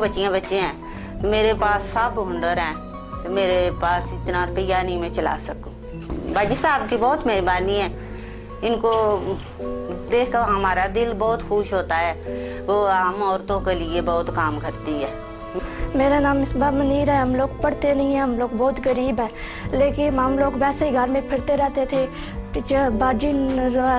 बच्चियाँ बच्चे हैं, तो मेरे पास सब हुनर हैं, तो मेरे पास इतना रुपया नहीं मैं चला सकूं। बाजी साहब की बहुत मेहरबानी है, इनको देख कर हमारा दिल बहुत खुश होता है। वो आम औरतों के लिए बहुत काम करती है। मेरा नाम मिसबा मुनीर है। हम लोग पढ़ते नहीं हैं, हम लोग बहुत गरीब हैं, लेकिन हम लोग वैसे ही घर में फिरते रहते थे। बाजी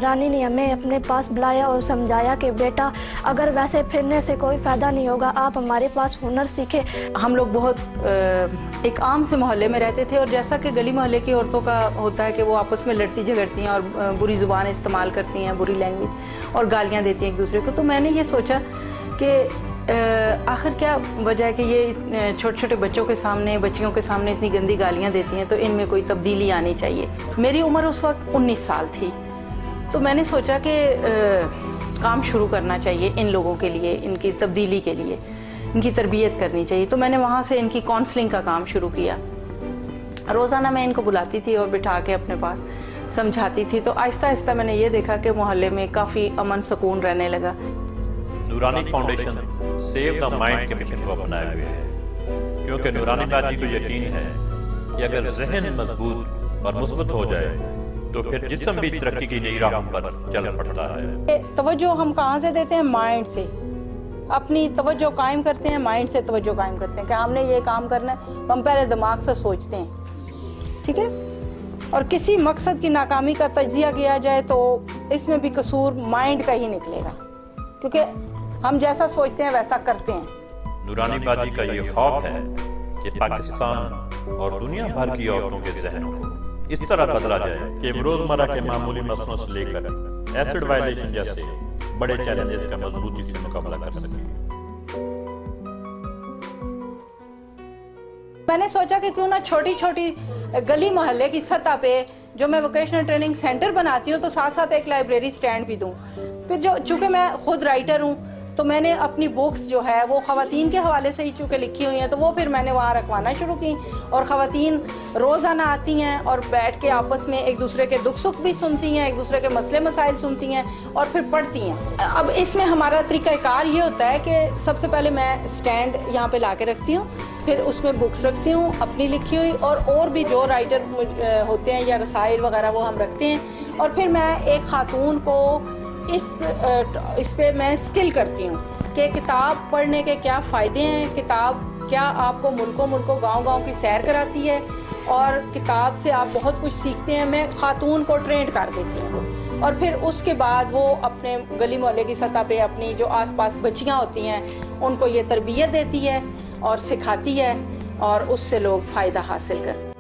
रानी ने हमें अपने पास बुलाया और समझाया कि बेटा, अगर वैसे फिरने से कोई फ़ायदा नहीं होगा, आप हमारे पास हुनर सीखे। हम लोग बहुत एक आम से मोहल्ले में रहते थे, और जैसा कि गली मोहल्ले की औरतों का होता है कि वो आपस में लड़ती झगड़ती हैं और बुरी ज़ुबान इस्तेमाल करती हैं, बुरी लैंग्वेज और गालियाँ देती हैं एक दूसरे को। तो मैंने ये सोचा कि आखिर क्या वजह है कि ये छोटे छोटे बच्चों के सामने, बच्चियों के सामने इतनी गंदी गालियाँ देती हैं, तो इनमें कोई तब्दीली आनी चाहिए। मेरी उम्र उस वक्त 19 साल थी, तो मैंने सोचा कि काम शुरू करना चाहिए इन लोगों के लिए, इनकी तब्दीली के लिए, इनकी तरबियत करनी चाहिए। तो मैंने वहाँ से इनकी काउंसलिंग का काम शुरू किया। रोज़ाना मैं इनको बुलाती थी और बिठा के अपने पास समझाती थी। तो आहिस्ता आहिस्ता मैंने ये देखा कि मोहल्ले में काफ़ी अमन सुकून रहने लगा। नूरानी फाउंडेशन सेव द माइंड के मिशन को अपनाए हुए है, क्योंकि नूरानी बाजी को यकीन है कि अगर जहन मजबूत और मुस्बत हो जाए तो फिर जिस्म भी तरक्की की नई राहों पर चल पड़ता है। तवज्जो हम कहाँ से देते हैं? माइंड से। अपनी तवज्जो कायम करते हैं, माइंड से तवज्जो कायम करते हैं कि हमने ये काम करना है, तो हम पहले दिमाग से सोचते हैं, ठीक है। और किसी मकसद की नाकामी का तजिया किया जाए तो इसमें भी कसूर माइंड का ही निकलेगा, क्योंकि हम जैसा सोचते हैं वैसा करते हैं। नूरानी बाजी का ये ख्वाब है कि पाकिस्तान और दुनिया भर की औरतों के जहनों को इस तरह बदला जाए कि रोजमर्रा के मामूली मसलों से लेकर एसिड वायलेशन जैसे बड़े चैलेंजेस का मजबूती से मुकाबला कर सकें। मैंने सोचा कि क्यों ना छोटी छोटी गली मोहल्ले की सतह पे जो मैं वोकेशनल ट्रेनिंग सेंटर बनाती हूँ, तो साथ साथ एक लाइब्रेरी स्टैंड भी दूँ। फिर जो चूँकि मैं खुद राइटर हूँ, तो मैंने अपनी बुक्स जो है वो ख़वातीन के हवाले से ही चूँकि लिखी हुई हैं, तो वो फिर मैंने वहाँ रखवाना शुरू की। और ख़वातीन रोज़ाना आती हैं और बैठ के आपस में एक दूसरे के दुख सुख भी सुनती हैं, एक दूसरे के मसले मसाइल सुनती हैं और फिर पढ़ती हैं। अब इसमें हमारा तरीक़ाकार ये होता है कि सबसे पहले मैं स्टैंड यहाँ पे ला के रखती हूँ, फिर उसमें बुक्स रखती हूँ अपनी लिखी हुई, और भी जो राइटर होते हैं या रसाइल वगैरह वो हम रखते हैं। और फिर मैं एक ख़ातून को इस पे मैं स्किल करती हूँ कि किताब पढ़ने के क्या फ़ायदे हैं, किताब क्या आपको मुल्कों गांव-गांव की सैर कराती है, और किताब से आप बहुत कुछ सीखते हैं। मैं ख़ातून को ट्रेंड कर देती हूँ, और फिर उसके बाद वो अपने गली मोहल्ले की सतह पे अपनी जो आसपास बच्चियाँ होती हैं उनको ये तरबियत देती है और सिखाती है, और उससे लोग फ़ायदा हासिल करते हैं।